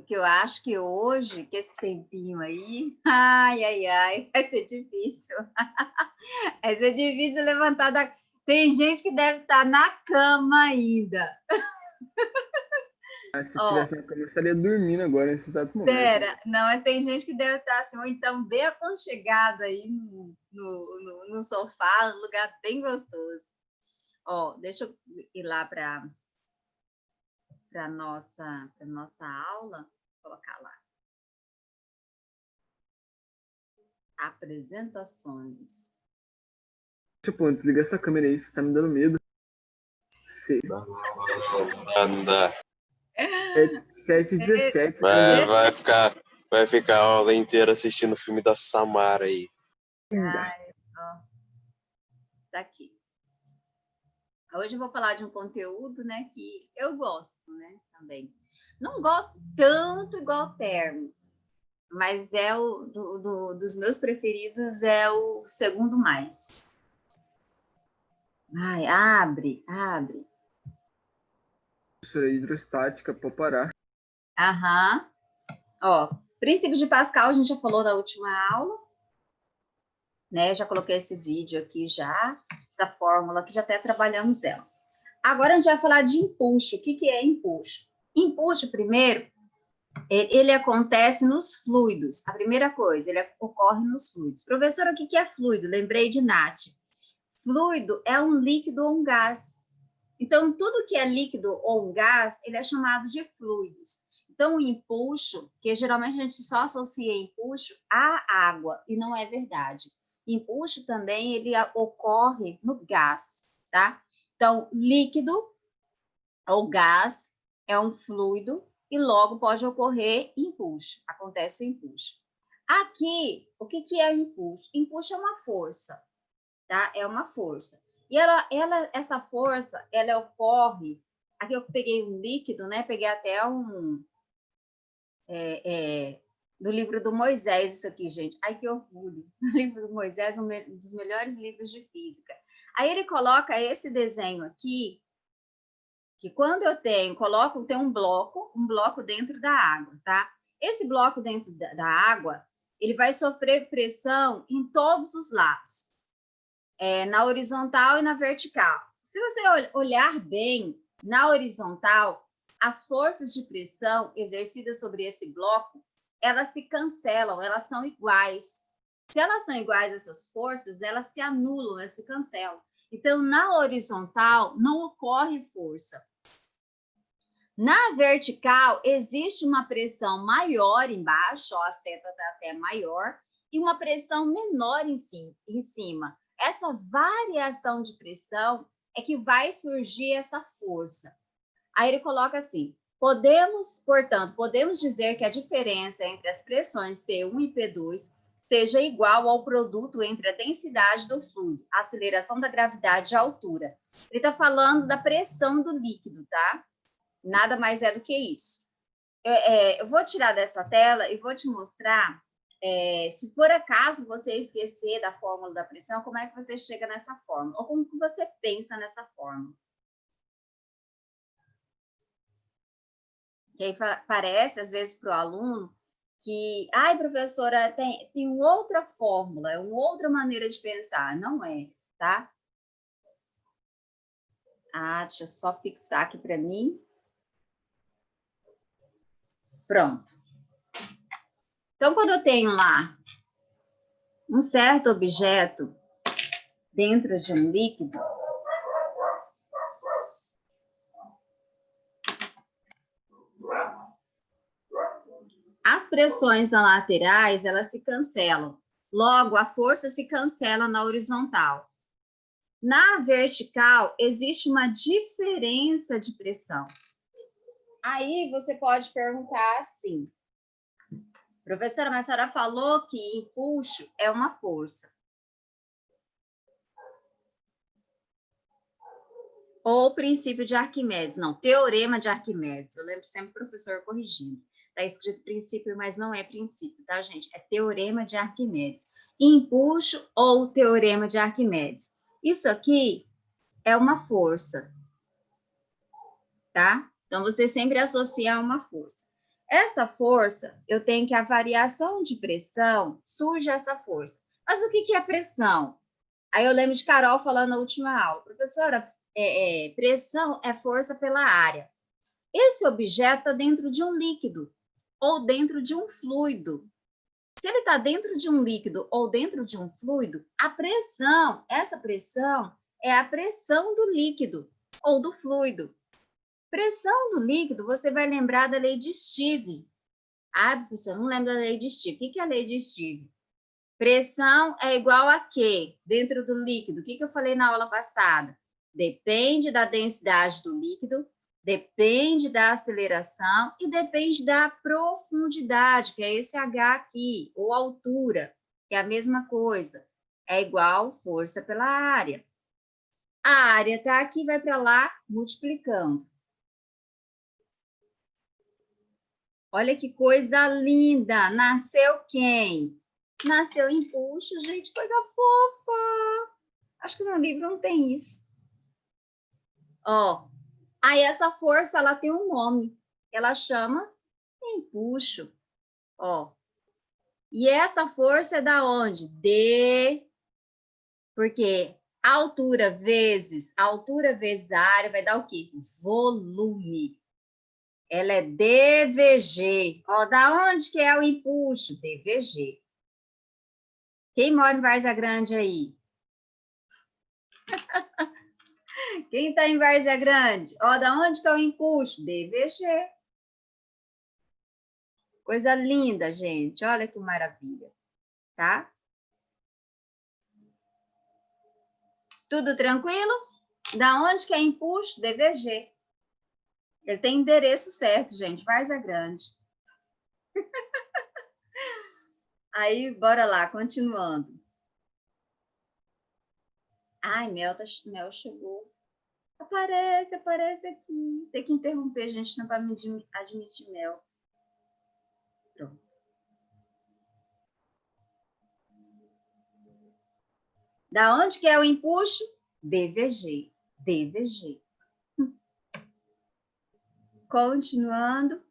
que eu acho que hoje, que esse tempinho aí, ai, ai, ai, vai ser difícil. Vai ser difícil levantar da... Tem gente que deve estar na cama ainda. Se eu estivesse na cama, eu estaria dormindo agora, nesse exato momento. Pera, não, mas tem gente que deve estar assim, ou então bem aconchegado aí no sofá, um lugar bem gostoso. Deixa eu ir lá para a nossa aula, vou colocar lá. Apresentações. Tipo, desliga essa câmera aí, você tá me dando medo. Anda. 7h17. Vai ficar a aula inteira assistindo o filme da Samara aí. Tá aqui. Hoje eu vou falar de um conteúdo, né, que eu gosto, né, também. Não gosto tanto igual termo, mas dos meus preferidos é o segundo mais. Ai, abre. Professora hidrostática, pode parar. Aham. Princípio de Pascal a gente já falou na última aula, né? Já coloquei esse vídeo aqui já, essa fórmula que já até trabalhamos ela. Agora a gente vai falar de empuxo. O que é empuxo? Empuxo, primeiro, ele acontece nos fluidos. A primeira coisa, ele ocorre nos fluidos. Professora, o que é fluido? Lembrei de Nath. Fluido é um líquido ou um gás. Então, tudo que é líquido ou um gás, ele é chamado de fluidos. Então, o empuxo, que geralmente a gente só associa empuxo à água, e não é verdade. Empuxo também, ele ocorre no gás, tá? Então, líquido ou gás é um fluido e logo pode ocorrer empuxo, acontece o empuxo. Aqui, o que é empuxo? Empuxo é uma força, tá? É uma força. E essa força, ela ocorre... Aqui eu peguei um líquido, né? Peguei até do livro do Moisés, isso aqui, gente. Ai, que orgulho. O livro do Moisés, um dos melhores livros de física. Aí ele coloca esse desenho aqui, que quando eu tem um bloco dentro da água, tá? Esse bloco dentro da água, ele vai sofrer pressão em todos os lados, na horizontal e na vertical. Se você olhar bem, na horizontal, as forças de pressão exercidas sobre esse bloco, elas se cancelam, elas são iguais. Se elas são iguais, essas forças, elas se anulam, elas se cancelam. Então, na horizontal, não ocorre força. Na vertical, existe uma pressão maior embaixo, a seta está até maior, e uma pressão menor em cima. Essa variação de pressão é que vai surgir essa força. Aí ele coloca assim, portanto, podemos dizer que a diferença entre as pressões P1 e P2 seja igual ao produto entre a densidade do fluido, a aceleração da gravidade e a altura. Ele está falando da pressão do líquido, tá? Nada mais é do que isso. Eu vou tirar dessa tela e vou te mostrar, se por acaso você esquecer da fórmula da pressão, como é que você chega nessa fórmula, ou como que você pensa nessa fórmula. Que aí parece, às vezes, para o aluno, que, ai, professora, tem outra fórmula, é uma outra maneira de pensar. Não é, tá? Deixa eu só fixar aqui para mim. Pronto. Então, quando eu tenho lá um certo objeto dentro de um líquido, as pressões nas laterais, elas se cancelam. Logo, a força se cancela na horizontal. Na vertical, existe uma diferença de pressão. Aí você pode perguntar assim, professora, mas a senhora falou que empuxo é uma força. Ou princípio de Arquimedes. Não, teorema de Arquimedes. Eu lembro sempre o professor corrigindo. Está escrito princípio, mas não é princípio, tá, gente? É teorema de Arquimedes. Empuxo ou teorema de Arquimedes. Isso aqui é uma força, tá? Então, você sempre associa a uma força. Essa força, eu tenho que a variação de pressão surge essa força. Mas o que é pressão? Aí eu lembro de Carol falando na última aula. Professora, pressão é força pela área. Esse objeto está dentro de um líquido ou dentro de um fluido. Se ele está dentro de um líquido ou dentro de um fluido, a pressão, essa pressão é a pressão do líquido ou do fluido. Pressão do líquido, você vai lembrar da lei de Steve. Ah, professor, não lembro da lei de Steve. O que é a lei de Steve? Pressão é igual a quê? Dentro do líquido. O que eu falei na aula passada? Depende da densidade do líquido, depende da aceleração e depende da profundidade, que é esse H aqui, ou altura, que é a mesma coisa. É igual força pela área. A área está aqui, vai para lá, multiplicando. Olha que coisa linda! Nasceu quem? Nasceu empuxo, gente, coisa fofa. Acho que no livro não tem isso. Ó, aí essa força, ela tem um nome. Ela chama empuxo. Ó. E essa força é da onde? Porque altura vezes a área vai dar o quê? Volume. Ela é DVG. Ó, da onde que é o empuxo? DVG. Quem mora em Várzea Grande aí? Quem está em Várzea Grande? Ó, da onde que é o empuxo? DVG. Coisa linda, gente. Olha que maravilha, tá? Tudo tranquilo? Da onde que é empuxo? DVG. Ele tem endereço certo, gente. Várzea Grande. Aí, bora lá, continuando. Ai, Mel chegou. Aparece aqui. Tem que interromper, gente, não vai me admitir Mel. Pronto. Da onde que é o empuxo? DVG. DVG. Continuando.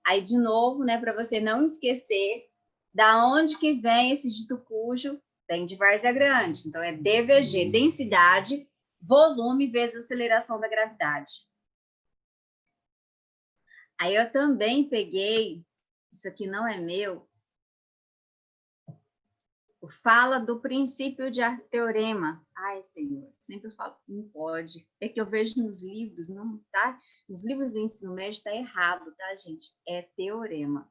Aí, de novo, né, para você não esquecer, da onde que vem esse dito cujo? Vem de Várzea Grande. Então, é DVG, densidade, volume vezes aceleração da gravidade. Aí, eu também peguei, isso aqui não é meu, fala do princípio de teorema. Ai, Senhor, sempre eu falo, não pode. É que eu vejo nos livros, não tá? Nos livros do ensino médio está errado, tá, gente? É teorema.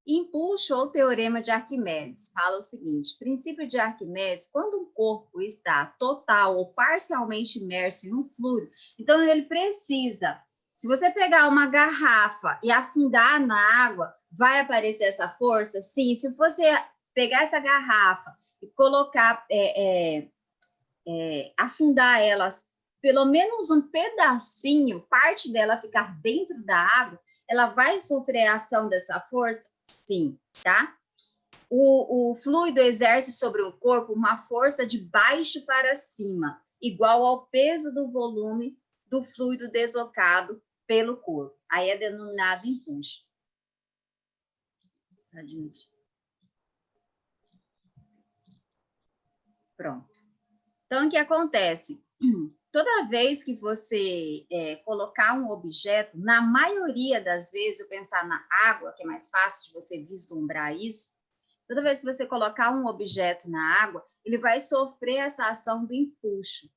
Empuxo ou teorema de Arquimedes fala o seguinte: princípio de Arquimedes, quando um corpo está total ou parcialmente imerso em um fluido, então ele precisa, se você pegar uma garrafa e afundar na água, vai aparecer essa força? Sim, se você pegar essa garrafa e colocar, afundar elas, pelo menos um pedacinho, parte dela ficar dentro da água, ela vai sofrer a ação dessa força? Sim, tá? O fluido exerce sobre o corpo uma força de baixo para cima, igual ao peso do volume do fluido deslocado pelo corpo. Aí é denominado empuxo. Pronto. Então, o que acontece? Toda vez que você colocar um objeto, na maioria das vezes, eu pensar na água, que é mais fácil de você vislumbrar isso, toda vez que você colocar um objeto na água, ele vai sofrer essa ação do empuxo.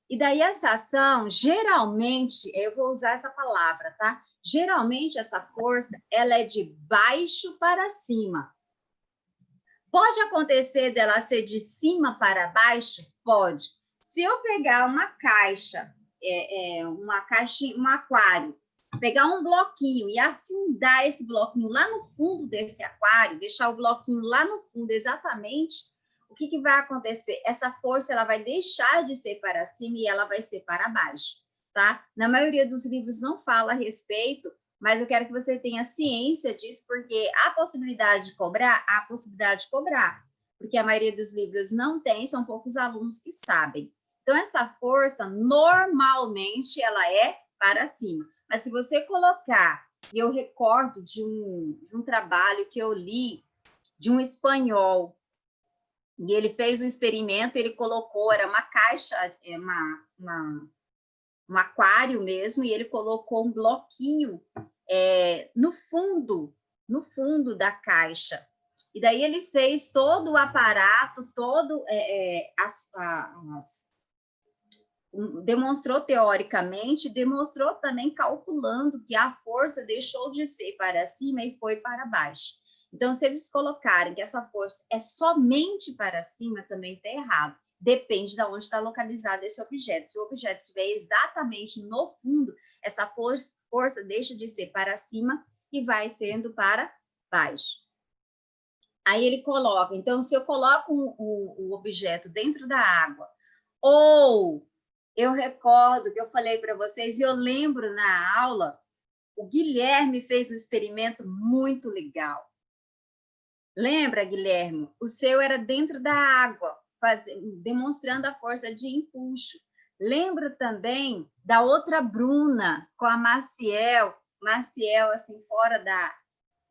E daí essa ação, geralmente, eu vou usar essa palavra, tá? Geralmente essa força, ela é de baixo para cima. Pode acontecer dela ser de cima para baixo? Pode. Se eu pegar uma caixa, um aquário, pegar um bloquinho e afundar esse bloquinho lá no fundo desse aquário, deixar o bloquinho lá no fundo exatamente, o que vai acontecer? Essa força ela vai deixar de ser para cima e ela vai ser para baixo, tá? Na maioria dos livros não fala a respeito, mas eu quero que você tenha ciência disso, porque há possibilidade de cobrar? Há possibilidade de cobrar, porque a maioria dos livros não tem, são poucos alunos que sabem. Então, essa força, normalmente, ela é para cima. Mas se você colocar e eu recordo de um trabalho que eu li de um espanhol, e ele fez um experimento, ele colocou, era uma caixa, um aquário mesmo, e ele colocou um bloquinho no fundo da caixa. E daí ele fez todo o aparato, demonstrou teoricamente, demonstrou também calculando que a força deixou de ser para cima e foi para baixo. Então, se eles colocarem que essa força é somente para cima, também está errado. Depende de onde está localizado esse objeto. Se o objeto estiver exatamente no fundo, essa força deixa de ser para cima e vai sendo para baixo. Aí ele coloca, então, se eu coloco o objeto dentro da água, ou eu recordo que eu falei para vocês, e eu lembro na aula, o Guilherme fez um experimento muito legal. Lembra, Guilherme? O seu era dentro da água, demonstrando a força de empuxo. Lembro também da outra Bruna, com a Maciel, assim, fora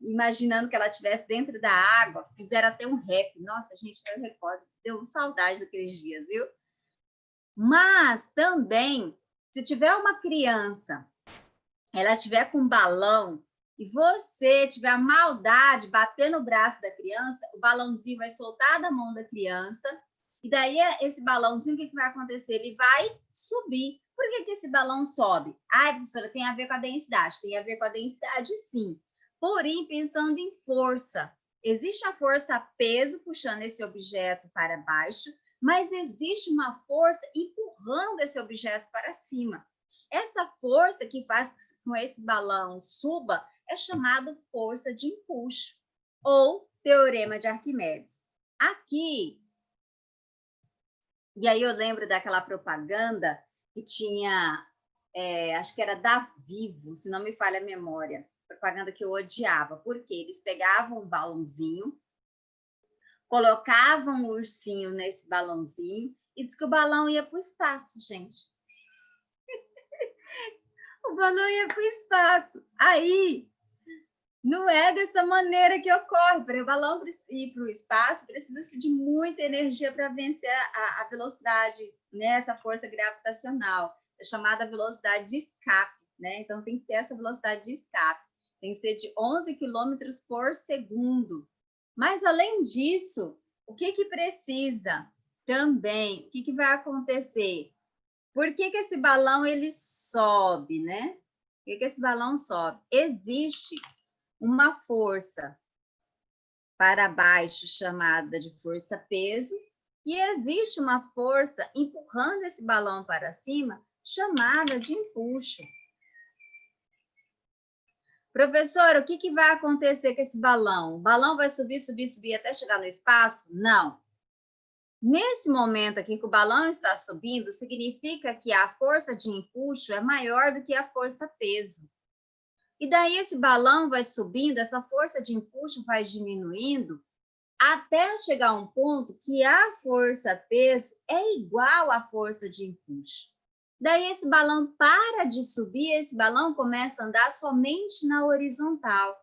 imaginando que ela estivesse dentro da água, fizeram até um rap. Nossa, gente, eu recordo, deu saudade daqueles dias, viu? Mas também, se tiver uma criança, ela tiver com um balão, e você tiver a maldade, bater no braço da criança, o balãozinho vai soltar da mão da criança, e daí esse balãozinho, o que vai acontecer? Ele vai subir. Por que esse balão sobe? Ai, professora, tem a ver com a densidade. Tem a ver com a densidade, sim. Porém, pensando em força, existe a força peso puxando esse objeto para baixo, mas existe uma força empurrando esse objeto para cima. Essa força que faz com que esse balão suba é chamada força de empuxo, ou teorema de Arquimedes. Aqui, e aí eu lembro daquela propaganda que tinha, acho que era da Vivo, se não me falha a memória, propaganda que eu odiava, porque eles pegavam um balãozinho, colocavam um ursinho nesse balãozinho e diz que o balão ia para o espaço, gente. O balão ia para o espaço. Aí, não é dessa maneira que ocorre. Para o balão ir para o espaço, precisa-se de muita energia para vencer a velocidade, né? Essa força gravitacional, é chamada velocidade de escape, né? Então, tem que ter essa velocidade de escape. Tem que ser de 11 quilômetros por segundo. Mas, além disso, o que precisa também? O que vai acontecer? Por que esse balão ele sobe, né? Por que esse balão sobe? Existe uma força para baixo chamada de força-peso e existe uma força empurrando esse balão para cima chamada de empuxo. Professora, o que vai acontecer com esse balão? O balão vai subir, subir, subir até chegar no espaço? Não. Nesse momento aqui que o balão está subindo, significa que a força de empuxo é maior do que a força-peso. E daí esse balão vai subindo, essa força de empuxo vai diminuindo, até chegar a um ponto que a força-peso é igual à força de empuxo. Daí esse balão para de subir, esse balão começa a andar somente na horizontal.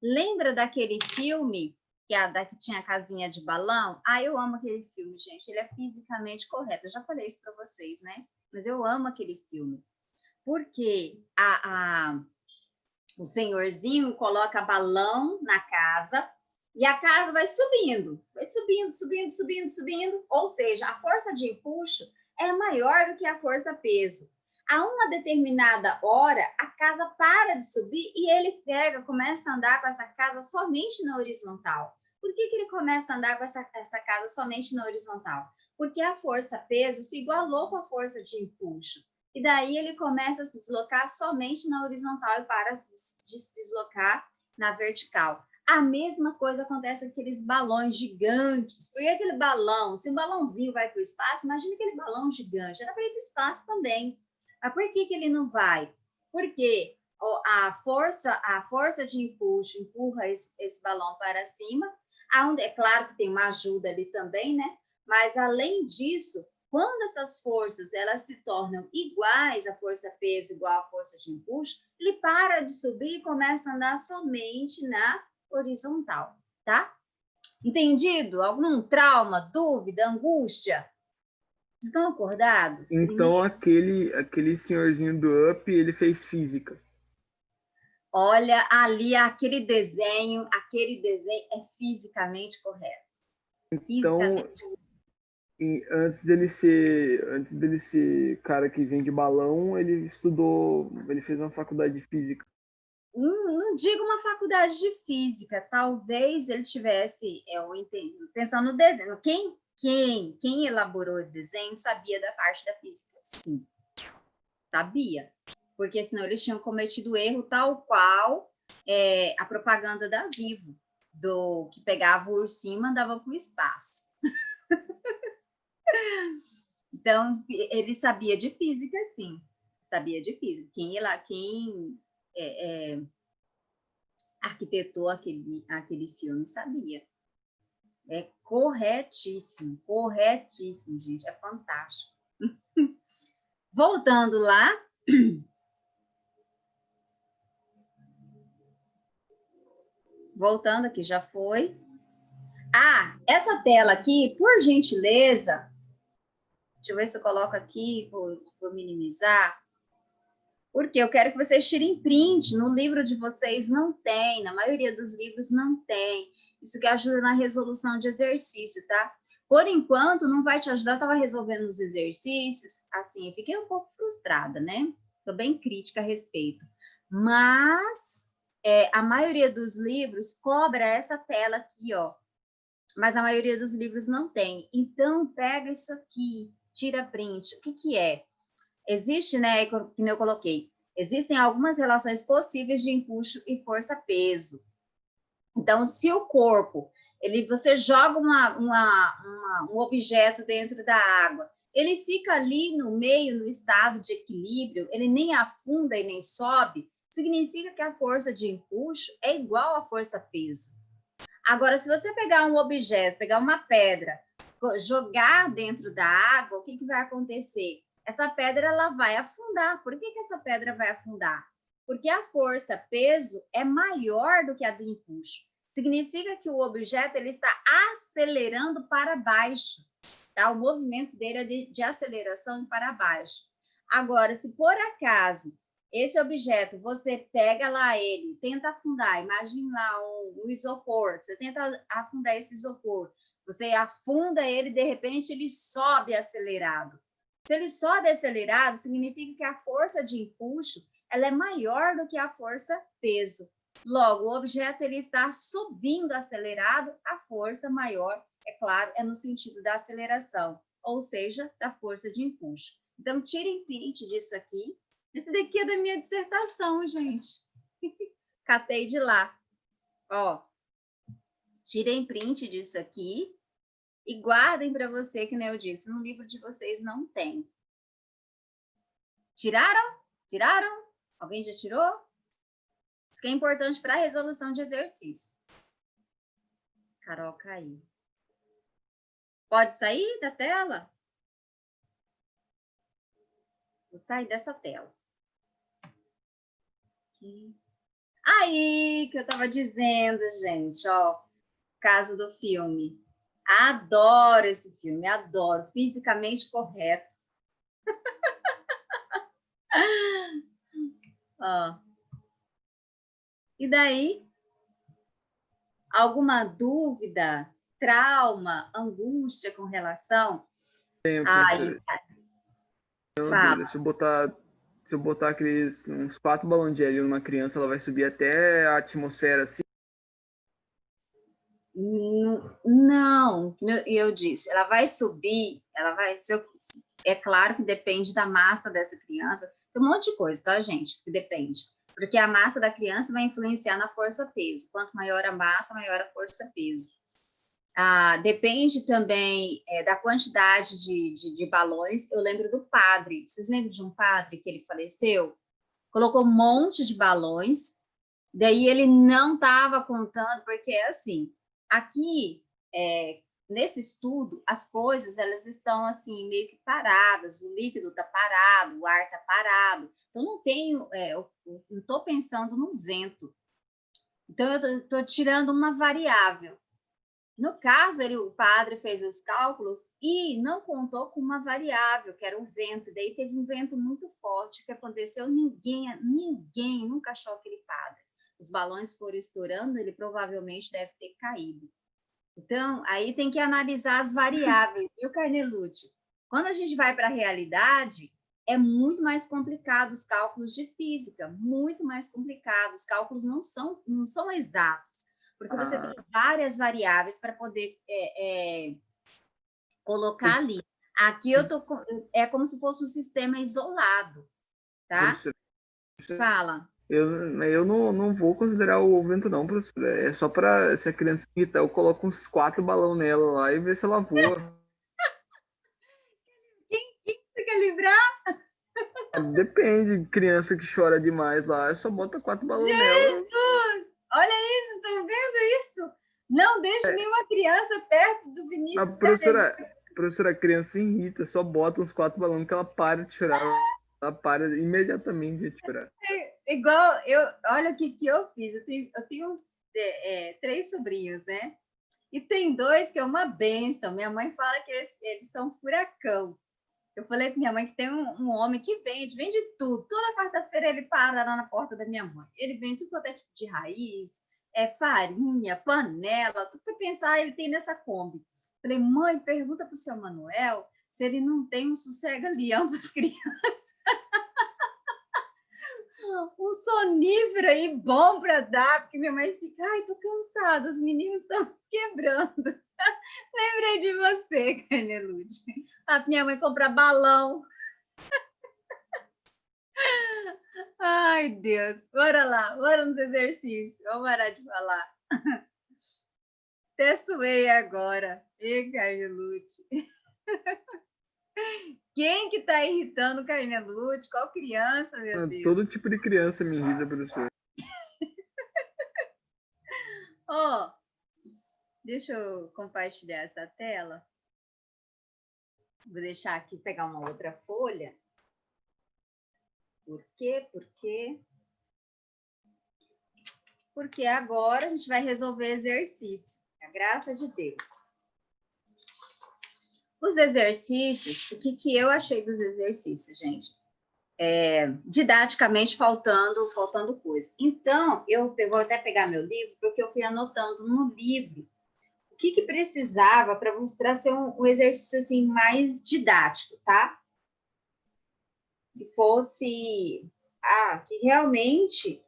Lembra daquele filme que tinha a casinha de balão? Ah, eu amo aquele filme, gente. Ele é fisicamente correto. Eu já falei isso para vocês, né? Mas eu amo aquele filme. Porque o senhorzinho coloca balão na casa e a casa vai subindo, subindo, subindo, subindo. Ou seja, a força de empuxo é maior do que a força-peso. A uma determinada hora, a casa para de subir e ele começa a andar com essa casa somente na horizontal. Por que ele começa a andar com essa casa somente na horizontal? Porque a força-peso se igualou com a força de empuxo. E daí ele começa a se deslocar somente na horizontal e para de se deslocar na vertical. A mesma coisa acontece com aqueles balões gigantes. Porque aquele balão, se um balãozinho vai para o espaço, imagina aquele balão gigante, era para ir para o espaço também. Mas por que ele não vai? Porque a força de empuxo empurra esse balão para cima. É claro que tem uma ajuda ali também, né? Mas, além disso, Quando essas forças elas se tornam iguais, a força-peso igual à força de empuxo, ele para de subir e começa a andar somente na horizontal, tá? Entendido? Algum trauma, dúvida, angústia? Estão acordados? Então, Primeiro, aquele senhorzinho do Up, ele fez física. olha ali aquele desenho é fisicamente correto. Então, Fisicamente. antes dele ser cara que vende balão, ele fez uma faculdade de física. Não digo uma faculdade de física, talvez ele tivesse, eu entendo, pensando no desenho. Quem elaborou o desenho sabia da parte da física, sim, sabia, porque senão eles tinham cometido erro tal qual a propaganda da Vivo, do que pegava o ursinho e mandava para o espaço. Então, ele sabia de física, sim, sabia de física. Quem arquitetou aquele filme sabia. É corretíssimo, gente, é fantástico. Voltando lá, voltando aqui, já foi. Essa tela aqui, por gentileza, deixa eu ver se eu coloco aqui, vou minimizar, porque eu quero que vocês tirem print. No livro de vocês não tem, na maioria dos livros não tem. Isso que ajuda na resolução de exercício, tá? Por enquanto, não vai te ajudar. Eu estava resolvendo os exercícios, assim, eu fiquei um pouco frustrada, né? Estou bem crítica a respeito. Mas a maioria dos livros cobra essa tela aqui, ó. Mas a maioria dos livros não tem. Então, pega isso aqui, tira print. O que que é? Existe, né, como eu coloquei, existem algumas relações possíveis de empuxo e força-peso. Então, se o corpo, você joga um objeto dentro da água, ele fica ali no meio, no estado de equilíbrio, ele nem afunda e nem sobe, significa que a força de empuxo é igual à força-peso. Agora, se você pegar um objeto, pegar uma pedra, jogar dentro da água, o que vai acontecer? Essa pedra ela vai afundar. Por que essa pedra vai afundar? Porque a força peso é maior do que a do empuxo. Significa que o objeto ele está acelerando para baixo. Tá? O movimento dele é de aceleração para baixo. Agora, se por acaso esse objeto, você pega lá ele, tenta afundar, imagine lá um isopor, você tenta afundar esse isopor, você afunda ele, de repente ele sobe acelerado. Se ele sobe acelerado, significa que a força de empuxo ela é maior do que a força peso. Logo, o objeto ele está subindo acelerado, a força maior, é claro, é no sentido da aceleração, ou seja, da força de empuxo. Então, tirem print disso aqui. Esse daqui é da minha dissertação, gente. Catei de lá. Ó, tirem print disso aqui e guardem para você, que nem eu disse, no livro de vocês não tem. Tiraram? Tiraram? Alguém já tirou? Isso que é importante para a resolução de exercício. Carol caiu. Pode sair da tela? Vou sair dessa tela. Aqui. Aí, que eu estava dizendo, gente, ó, caso do filme. Adoro esse filme, adoro. Fisicamente correto. Ó. E daí? Alguma dúvida, trauma, angústia com relação? Tenho, Ai, professora. Tenho uma fala. dúvida. Se eu botar uns 4 balões de hélio numa criança, ela vai subir até a atmosfera assim? Não, eu disse, ela vai subir, é claro que depende da massa dessa criança, tem um monte de coisa, tá, gente? Que depende. Porque a massa da criança vai influenciar na força-peso. Quanto maior a massa, maior a força-peso. Depende também da quantidade de balões. Eu lembro do padre. Vocês lembram de um padre que ele faleceu? Colocou um monte de balões, daí ele não estava contando, porque assim, aqui nesse estudo, as coisas elas estão assim meio que paradas, o líquido está parado, o ar está parado. Então, eu não estou pensando no vento. Então, eu estou tirando uma variável. No caso, o padre fez os cálculos e não contou com uma variável, que era o vento. Daí teve um vento muito forte. O que aconteceu? Ninguém nunca achou aquele padre. Os balões foram estourando, ele provavelmente deve ter caído. Então, aí tem que analisar as variáveis, viu, Carnelucci? Quando a gente vai para a realidade, é muito mais complicado os cálculos de física, muito mais complicado. Os cálculos não são exatos, porque você tem várias variáveis para poder colocar ali. Aqui é como se fosse um sistema isolado, tá? Fala. Eu não vou considerar o vento, não, professor. É só para se a criança irritar, eu coloco uns 4 balões nela lá e ver se ela voa. Quem você quer livrar? Depende, criança que chora demais lá, só bota 4 balões nela. Jesus! Olha isso, estão vendo isso? Não deixe nenhuma criança perto do Vinícius Carneiro. Professora, a criança irrita, só bota uns 4 balões que ela para de chorar. Ela para imediatamente de chorar. Igual, olha o que eu fiz. Eu tenho uns 3 sobrinhos, né? E tem 2 que é uma benção. Minha mãe fala que eles são furacão. Eu falei para minha mãe que tem um homem que vende tudo. Toda quarta-feira ele para lá na porta da minha mãe. Ele vende tudo quanto é tipo de raiz, farinha, panela, tudo que você pensar, ele tem nessa Kombi. Falei, mãe, pergunta para o seu Manuel se ele não tem um sossega-leão para as crianças. Um sonífero aí bom para dar, porque minha mãe fica, ai, tô cansada, os meninos estão quebrando. Lembrei de você, Carnelucci. Minha mãe compra balão. Ai, Deus. Bora lá, bora nos exercícios. Vamos parar de falar. Até suei agora. E Carnelucci. Quem que tá irritando o Carnelucci? Qual criança, meu Deus? Todo tipo de criança me irrita, professor. Deixa eu compartilhar essa tela. Vou deixar aqui, pegar uma outra folha. Por quê? Porque agora a gente vai resolver exercício. A graça de Deus. Os exercícios, o que eu achei dos exercícios, gente? Didaticamente faltando coisa. Então, eu vou até pegar meu livro, porque eu fui anotando no livro o que precisava para ser um exercício assim, mais didático, tá? Que fosse que realmente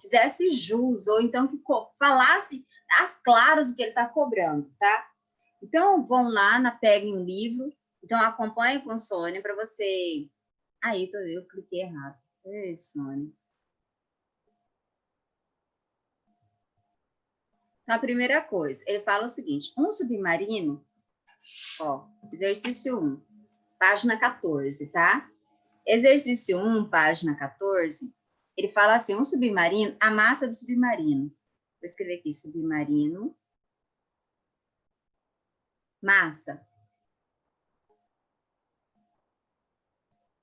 fizesse jus, ou então que falasse às claras o que ele está cobrando, tá? Então, vão lá, peguem um livro, então acompanhe com Sônia para você... Aí, eu cliquei errado. Ei, Sônia. Então, a primeira coisa, ele fala o seguinte, um submarino, exercício 1, página 14, tá? Exercício 1, página 14, ele fala assim, um submarino, a massa do submarino. Vou escrever aqui, submarino, massa.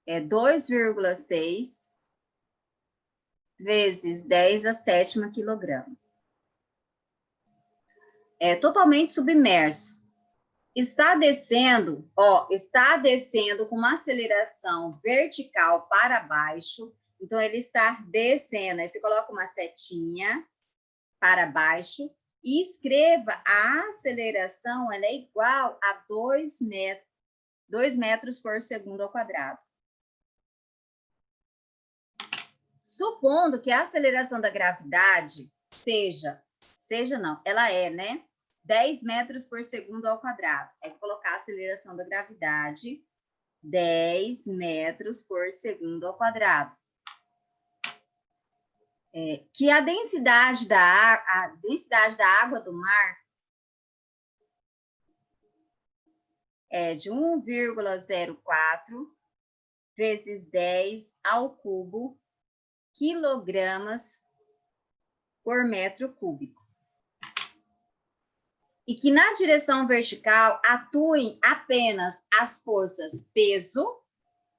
2,6 vezes 10 a 7ª quilograma. Totalmente submerso. Está descendo com uma aceleração vertical para baixo. Então, ele está descendo. Aí você coloca uma setinha para baixo e escreva a aceleração, ela é igual a 2 metros por segundo ao quadrado. Supondo que a aceleração da gravidade ela é, né? 10 metros por segundo ao quadrado. É colocar a aceleração da gravidade 10 metros por segundo ao quadrado. Que a densidade da água do mar é de 1,04 vezes 10 ao cubo quilogramas por metro cúbico. e que na direção vertical atuem apenas as forças peso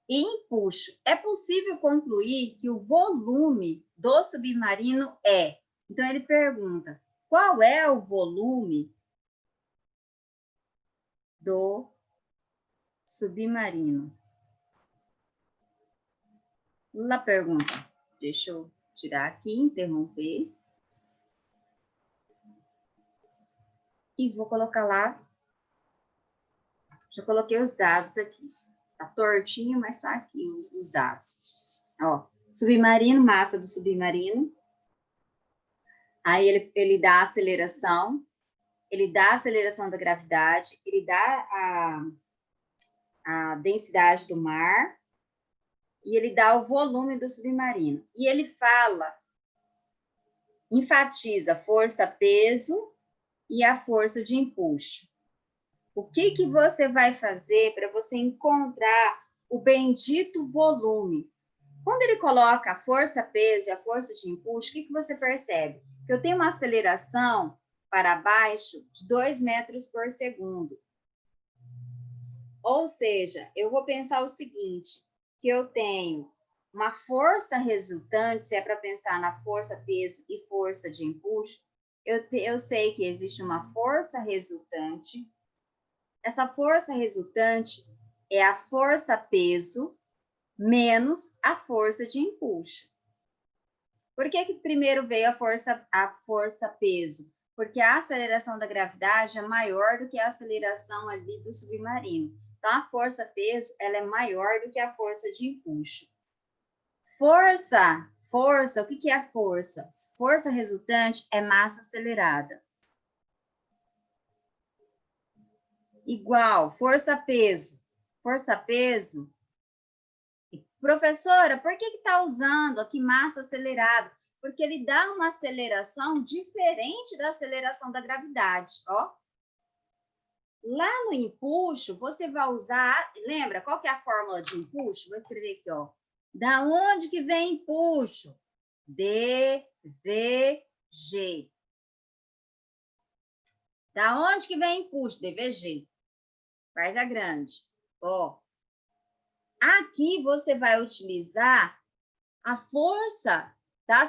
e empuxo. É possível concluir que o volume do submarino é. Então, ele pergunta, qual é o volume do submarino? Lá pergunta. Deixa eu tirar aqui, interromper. E vou colocar lá. Já coloquei os dados aqui. Tá tortinho, mas tá aqui os dados. Ó, submarino, massa do submarino. Aí ele dá a aceleração. Ele dá a aceleração da gravidade. Ele dá a densidade do mar. E ele dá o volume do submarino. E ele fala, enfatiza força, peso e a força de empuxo. O que você vai fazer para você encontrar o bendito volume? Quando ele coloca a força, peso e a força de empuxo, o que você percebe? Que eu tenho uma aceleração para baixo de 2 metros por segundo. Ou seja, eu vou pensar o seguinte, que eu tenho uma força resultante, se é para pensar na força, peso e força de empuxo, eu sei que existe uma força resultante. Essa força resultante é a força-peso menos a força de empuxo. Por que primeiro veio a força-peso? Porque a aceleração da gravidade é maior do que a aceleração ali do submarino. Então, a força-peso ela é maior do que a força de empuxo. Força, o que é a força? Força resultante é massa acelerada. Igual, força-peso. Força-peso. Professora, por que está usando aqui massa acelerada? Porque ele dá uma aceleração diferente da aceleração da gravidade, ó. Lá no empuxo, você vai usar, lembra qual que é a fórmula de empuxo? Vou escrever aqui, ó. Da onde que vem empuxo? DVG. Da onde que vem empuxo? DVG. Faz a grande. Ó. Aqui você vai utilizar a força da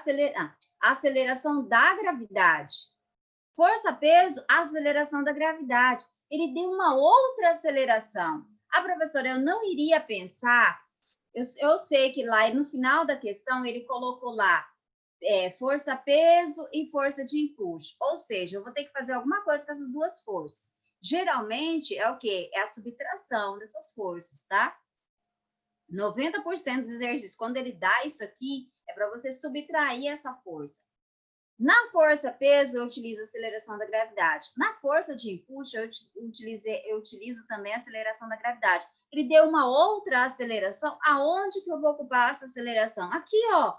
aceleração da gravidade. Força-peso, aceleração da gravidade. Ele deu uma outra aceleração. Professora, eu não iria pensar, eu sei que lá no final da questão ele colocou lá força-peso e força de empuxo. Ou seja, eu vou ter que fazer alguma coisa com essas duas forças. Geralmente é o quê? É a subtração dessas forças, tá? 90% dos exercícios, quando ele dá isso aqui, é para você subtrair essa força. Na força-peso, eu utilizo a aceleração da gravidade. Na força de empuxo, eu utilizo também a aceleração da gravidade. Ele deu uma outra aceleração. Aonde que eu vou ocupar essa aceleração? Aqui, ó,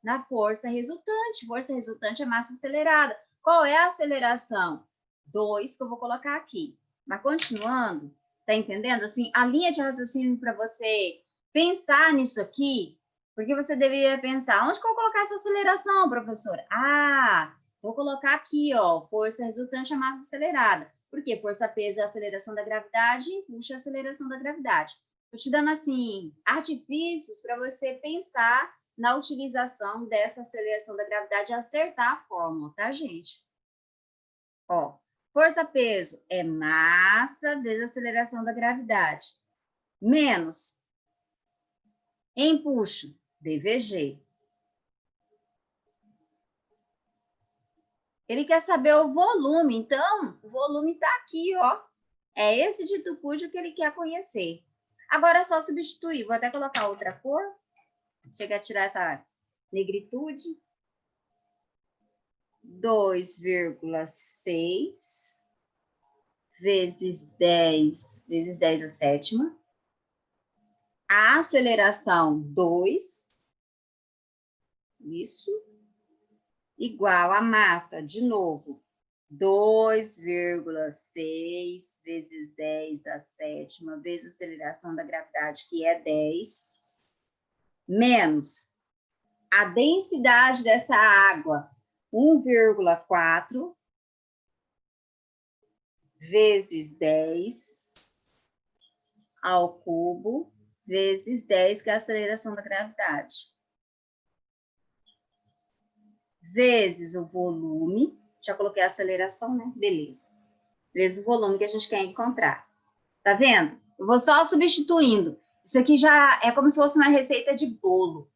na força resultante. Força resultante é massa acelerada. Qual é a aceleração? 2, que eu vou colocar aqui. Mas continuando, tá entendendo? Assim, a linha de raciocínio para você pensar nisso aqui, porque você deveria pensar, onde que eu vou colocar essa aceleração, professora? Vou colocar aqui, ó, força resultante é massa acelerada. Por quê? Força-peso é a aceleração da gravidade, empuxo é a aceleração da gravidade. Estou te dando, assim, artifícios para você pensar na utilização dessa aceleração da gravidade e acertar a fórmula, tá, gente? Ó, força-peso é massa vezes aceleração da gravidade. Menos empuxo, DVG. Ele quer saber o volume, então, o volume está aqui, ó. É esse dito cujo que ele quer conhecer. Agora é só substituir. Vou até colocar outra cor. Chega a tirar essa negritude. 2,6 vezes 10 a sétima. A aceleração 2. Isso. Igual a massa, de novo, 2,6 vezes 10 a sétima, vezes a aceleração da gravidade, que é 10, menos a densidade dessa água, 1,4, vezes 10 ao cubo vezes 10, que é a aceleração da gravidade. Vezes o volume, já coloquei a aceleração, né? Beleza. Vezes o volume que a gente quer encontrar. Tá vendo? Eu vou só substituindo. Isso aqui já é como se fosse uma receita de bolo.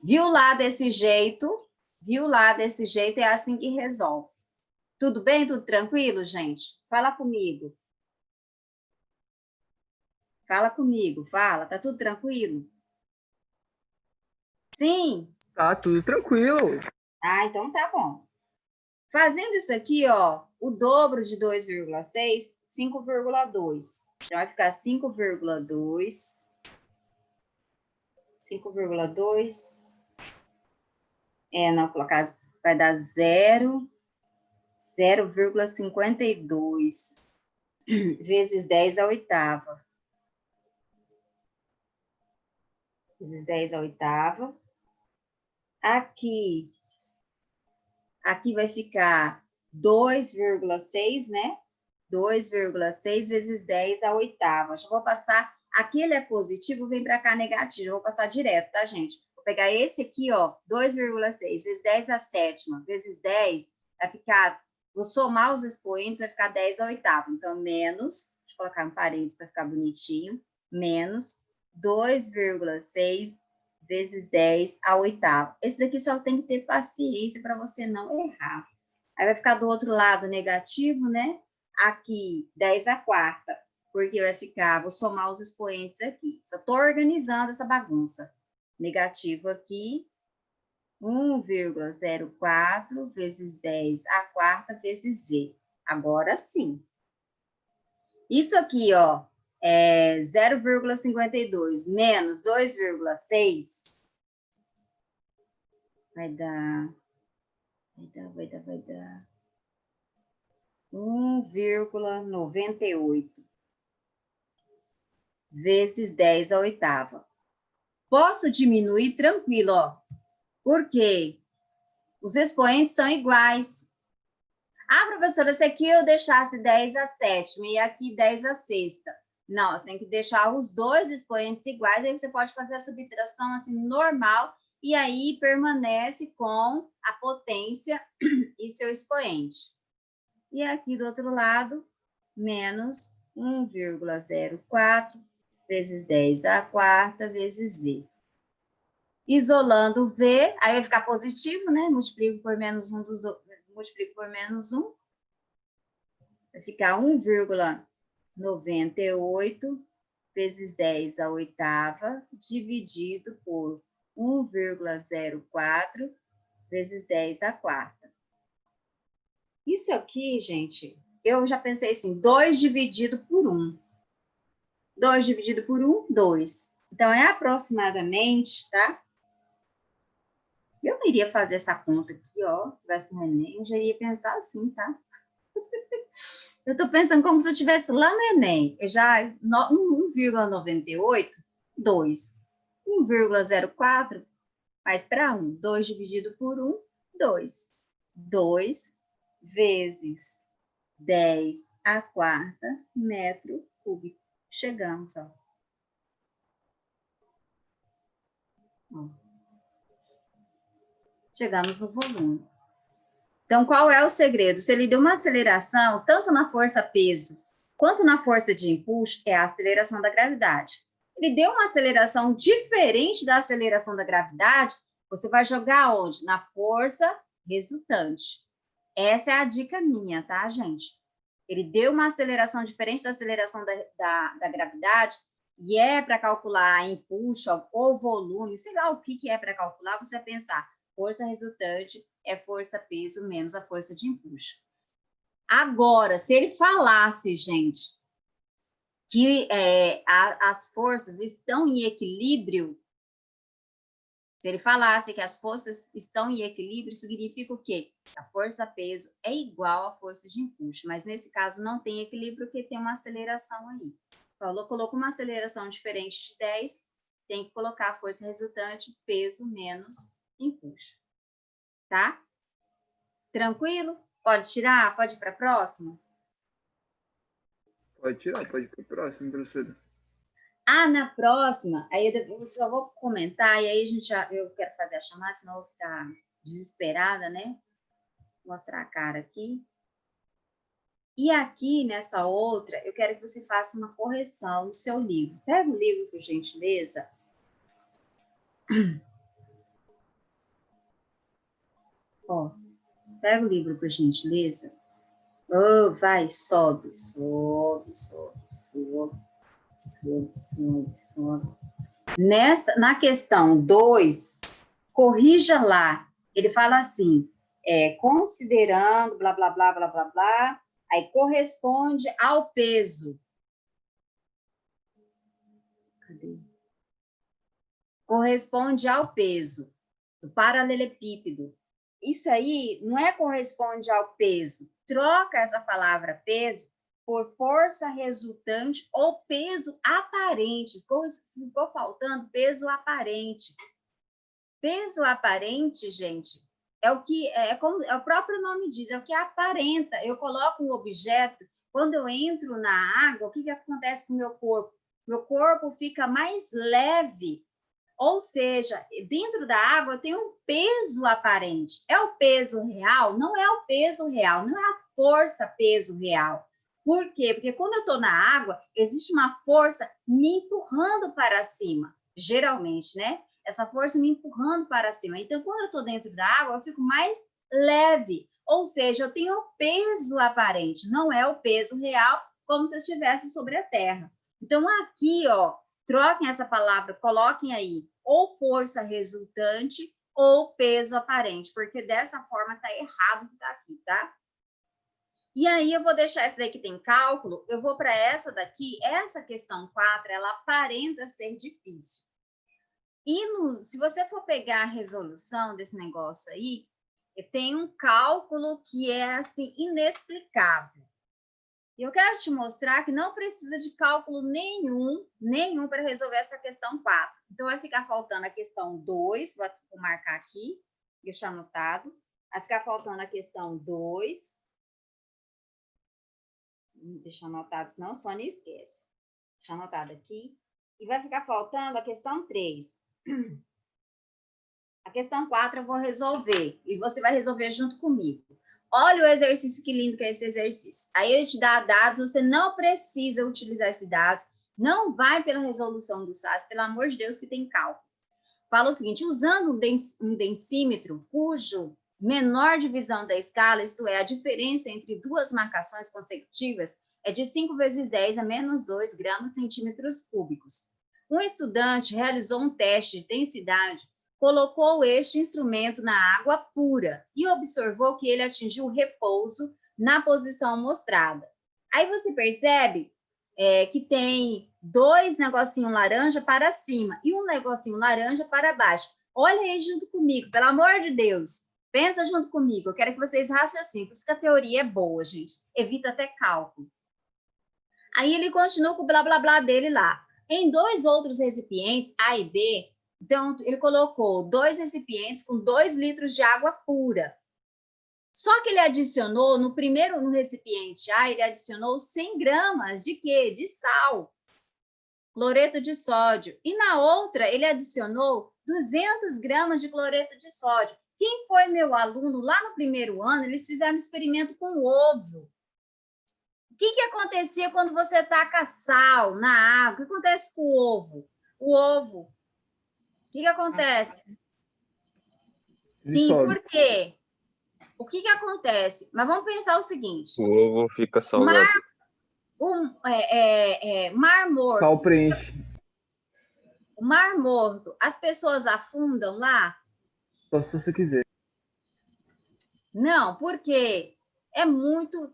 Viu lá desse jeito? Viu lá desse jeito? É assim que resolve. Tudo bem? Tudo tranquilo, gente? Fala comigo. Fala comigo, fala. Tá tudo tranquilo? Sim? Tá tudo tranquilo. Ah, então tá bom. Fazendo isso aqui, ó, o dobro de 2,6, 5,2. Então, vai ficar 5,2. 5,2. Não, colocar, vai dar 0,52 vezes 10 à oitava. Vezes 10 à oitava. Aqui vai ficar 2,6, né? 2,6 vezes 10 à oitava. Já vou passar, aqui ele é positivo, vem para cá negativo. Eu vou passar direto, tá, gente? Vou pegar esse aqui, ó, 2,6 vezes 10 à sétima, vezes 10, vai ficar, vou somar os expoentes, vai ficar 10 à oitava. Então, menos, deixa eu colocar um parênteses para ficar bonitinho, menos 2,6 vezes 10 à oitava. Esse daqui só tem que ter paciência para você não errar. Aí vai ficar do outro lado negativo, né? Aqui, 10 à quarta, porque vai ficar, vou somar os expoentes aqui. Só estou organizando essa bagunça. Negativo aqui, 1,04 vezes 10 à quarta vezes V. Agora sim. Isso aqui, ó, é 0,52 menos 2,6 vai dar 1,98 vezes 10 à oitava. Posso diminuir tranquilo, ó, porque os expoentes são iguais. Ah, professora, se aqui eu deixasse 10 à sétima e aqui 10 à sexta. Não, tem que deixar os dois expoentes iguais, aí você pode fazer a subtração assim normal e aí permanece com a potência e seu expoente. E aqui do outro lado, menos 1,04 vezes 10 à quarta vezes V. Isolando V, aí vai ficar positivo, né? Multiplico por menos 1 multiplico por menos 1. Vai ficar 1,98 vezes 10 à oitava, dividido por 1,04 vezes 10 à quarta. Isso aqui, gente, eu já pensei assim, 2 dividido por 1. 2 dividido por 1, 2. Então, é aproximadamente, tá? Eu não iria fazer essa conta aqui, ó, se tivesse no Enem, eu já iria pensar assim, tá? Eu tô pensando como se eu estivesse lá no Enem. Eu já, 1,98, 2. 1,04, mais para 1. 2 dividido por 1, 2. 2 vezes 10 à quarta metro cúbico. Chegamos, ó. Chegamos no volume. Então, qual é o segredo? Se ele deu uma aceleração, tanto na força-peso quanto na força de empuxo, é a aceleração da gravidade. Ele deu uma aceleração diferente da aceleração da gravidade, você vai jogar onde? Na força resultante. Essa é a dica minha, tá, gente? Ele deu uma aceleração diferente da aceleração da gravidade, e é para calcular empuxo ou volume, sei lá o que é para calcular, você vai pensar, força resultante é força-peso menos a força de empuxo. Agora, se ele falasse, gente, que as forças estão em equilíbrio, se ele falasse que as forças estão em equilíbrio, significa o quê? A força-peso é igual à força de empuxo, mas nesse caso não tem equilíbrio porque tem uma aceleração aí. Colocou uma aceleração diferente de 10, tem que colocar a força resultante, peso menos empuxo. Tá? Tranquilo? Pode tirar? Pode ir para a próxima? Pode tirar, pode ir pro próximo, professora. Ah, na próxima, aí eu só vou comentar, e aí eu quero fazer a chamada, senão eu vou ficar desesperada, né? Vou mostrar a cara aqui. E aqui, nessa outra, eu quero que você faça uma correção no seu livro. Pega o livro, por gentileza. Ó, pega o livro, por gentileza. Oh, vai, sobe, sobe, sobe, sobe, sobe, sobe, sobe. Na questão 2, corrija lá. Ele fala assim, considerando, blá, blá, blá, blá, blá, blá, aí corresponde ao peso. Cadê? Corresponde ao peso do paralelepípedo. Isso aí não é corresponde ao peso. Troca essa palavra peso por força resultante ou peso aparente. Ficou faltando peso aparente. Peso aparente, gente, é o que como o próprio nome diz, é o que aparenta. Eu coloco um objeto, quando eu entro na água, o que acontece com o meu corpo? Meu corpo fica mais leve. Ou seja, dentro da água eu tenho um peso aparente. É o peso real? Não é o peso real, não é a força peso real. Por quê? Porque quando eu estou na água, existe uma força me empurrando para cima, geralmente, né? Essa força me empurrando para cima. Então, quando eu estou dentro da água, eu fico mais leve. Ou seja, eu tenho o peso aparente, não é o peso real, como se eu estivesse sobre a terra. Então, aqui, ó, troquem essa palavra, coloquem aí ou força resultante ou peso aparente, porque dessa forma tá errado que tá aqui, tá? E aí eu vou deixar essa daqui que tem cálculo, eu vou para essa daqui, essa questão 4, ela aparenta ser difícil. E se você for pegar a resolução desse negócio aí, tem um cálculo que é assim inexplicável. E eu quero te mostrar que não precisa de cálculo nenhum para resolver essa questão 4. Então, vai ficar faltando a questão 2, vou marcar aqui, deixar anotado. Vai ficar faltando a questão 2. Deixa anotado, senão o Sônia esquece. Deixa anotado aqui. E vai ficar faltando a questão 3. A questão 4 eu vou resolver, e você vai resolver junto comigo. Olha o exercício, que lindo que é esse exercício. Aí ele te dá dados, você não precisa utilizar esses dados, não vai pela resolução do SAS, pelo amor de Deus, que tem cálculo. Fala o seguinte, usando um densímetro cujo menor divisão da escala, isto é, a diferença entre duas marcações consecutivas, é de 5 vezes 10 a menos 2 gramas centímetros cúbicos. Um estudante realizou um teste de densidade, colocou este instrumento na água pura e observou que ele atingiu o repouso na posição mostrada. Aí você percebe que tem 2 negocinhos laranja para cima e um negocinho laranja para baixo. Olha aí junto comigo, pelo amor de Deus. Pensa junto comigo, eu quero que vocês raciocinem, por isso que a teoria é boa, gente. Evita até cálculo. Aí ele continua com o blá, blá, blá dele lá. Em 2 outros recipientes, A e B, então ele colocou 2 recipientes com 2 litros de água pura. Só que ele adicionou, no recipiente A, ele adicionou 100 gramas de quê? De sal, cloreto de sódio. E na outra, ele adicionou 200 gramas de cloreto de sódio. Quem foi meu aluno lá no primeiro ano, eles fizeram um experimento com ovo. O que acontecia quando você taca sal na água? O que acontece com o ovo? O ovo, o que acontece? Sim, por quê? O que acontece? Mas vamos pensar o seguinte. O ovo fica salgado. Mar Morto. Sal preenche. O Mar Morto, as pessoas afundam lá? Só se você quiser. Não, porque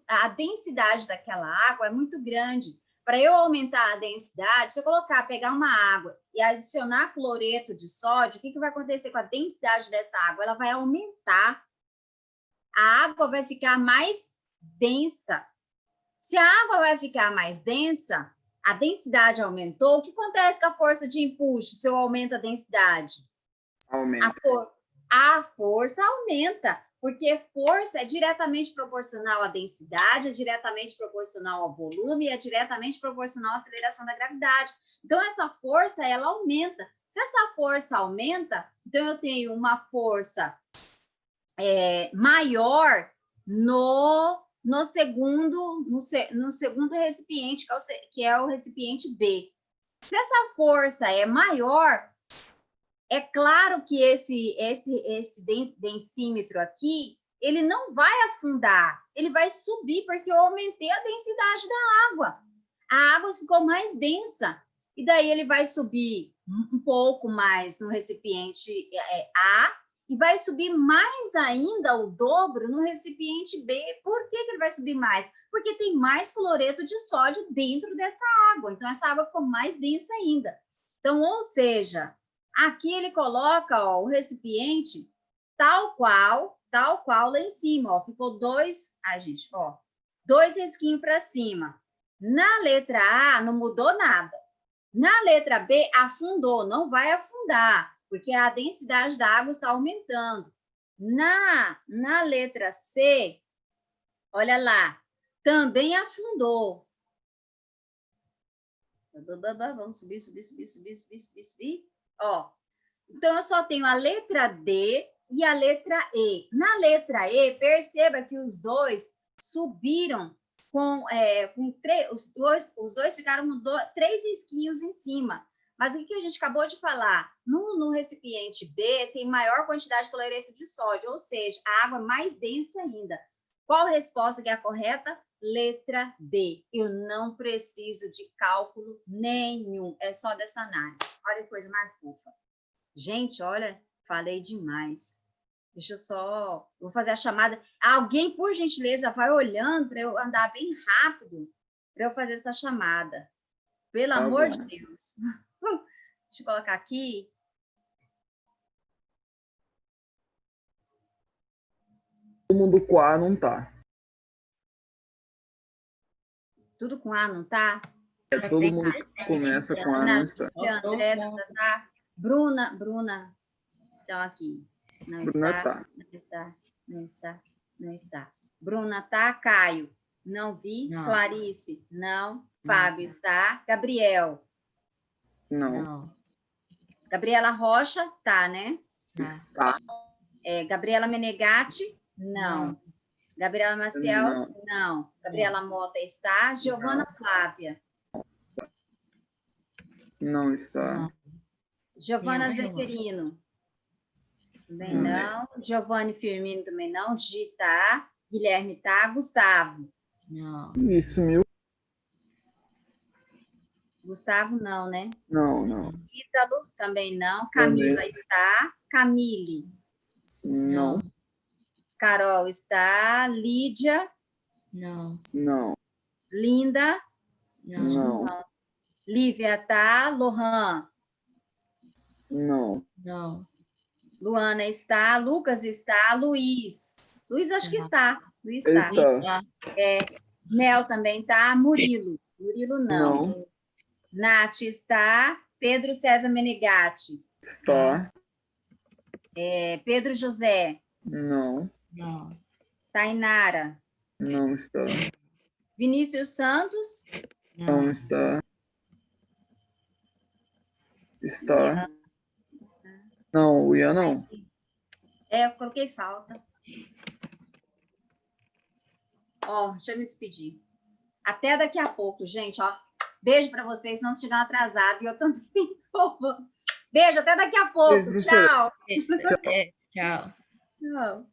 a densidade daquela água é muito grande. Para eu aumentar a densidade, se eu pegar uma água e adicionar cloreto de sódio, o que vai acontecer com a densidade dessa água? Ela vai aumentar. A água vai ficar mais densa. Se a água vai ficar mais densa, a densidade aumentou, o que acontece com a força de empuxo se eu aumento a densidade? Aumenta. A força aumenta, Porque força é diretamente proporcional à densidade, é diretamente proporcional ao volume, é diretamente proporcional à aceleração da gravidade. Então, essa força, ela aumenta. Se essa força aumenta, então eu tenho uma força maior no segundo recipiente, que é o recipiente B. Se essa força é maior, é claro que esse densímetro aqui, ele não vai afundar, ele vai subir, porque eu aumentei a densidade da água. A água ficou mais densa, e daí ele vai subir um pouco mais no recipiente A, e vai subir mais ainda o dobro no recipiente B. Por que ele vai subir mais? Porque tem mais cloreto de sódio dentro dessa água, então essa água ficou mais densa ainda. Então, ou seja, aqui ele coloca o recipiente tal qual lá em cima, ficou dois risquinhos para cima. Na letra A não mudou nada. Na letra B afundou, não vai afundar, porque a densidade da água está aumentando. Na letra C, olha lá, também afundou. Vamos subir. Então, eu só tenho a letra D e a letra E. Na letra E, perceba que os dois subiram os dois ficaram com 3 risquinhos em cima. Mas o que a gente acabou de falar? No recipiente B, tem maior quantidade de cloreto de sódio, ou seja, a água é mais densa ainda. Qual a resposta que é a correta? Letra D. Eu não preciso de cálculo nenhum, é só dessa análise. Olha que coisa mais fofa. Gente, olha, falei demais. Deixa eu só... Vou fazer a chamada. Alguém, por gentileza, vai olhando para eu andar bem rápido para eu fazer essa chamada. Pelo amor de Deus. Deixa eu colocar aqui. Todo mundo com A não tá. Tudo com A, não tá? Todo mundo que começa com A não está. André, tá. Bruna. Então, aqui. Não Bruna está, não está. Bruna tá, Caio, não vi. Não. Clarice, não. Fábio está. Gabriel. Não. Gabriela Rocha, tá, né? Tá. Gabriela Menegatti, não. Gabriela Maciel, não. Gabriela Mota está. Giovana Flávia. Não está. Giovana Zeferino. Também não. Giovanni Firmino também não. Gi tá. Guilherme tá. Gustavo. Não. Isso, meu. Gustavo não, né? Não. Ítalo também não. Camila está. Camille. Não. Carol está. Lídia. Não. Linda. Não. Lívia tá. Lohan. Não. Luana está. Lucas está. Luiz. Luiz acho que está. Luiz Ele está. tá. Mel também tá. Murilo não. Não. Nath está. Pedro César Menegatti. Está. Pedro José. Não. Tainara. Não está. Vinícius Santos. Não está. Está. Não, o Ian não. Eu coloquei falta. Deixa eu me despedir. Até daqui a pouco, gente, Beijo para vocês, não chegam atrasado. E eu também. Beijo, até daqui a pouco. Beijo, Tchau. Tchau. Tchau.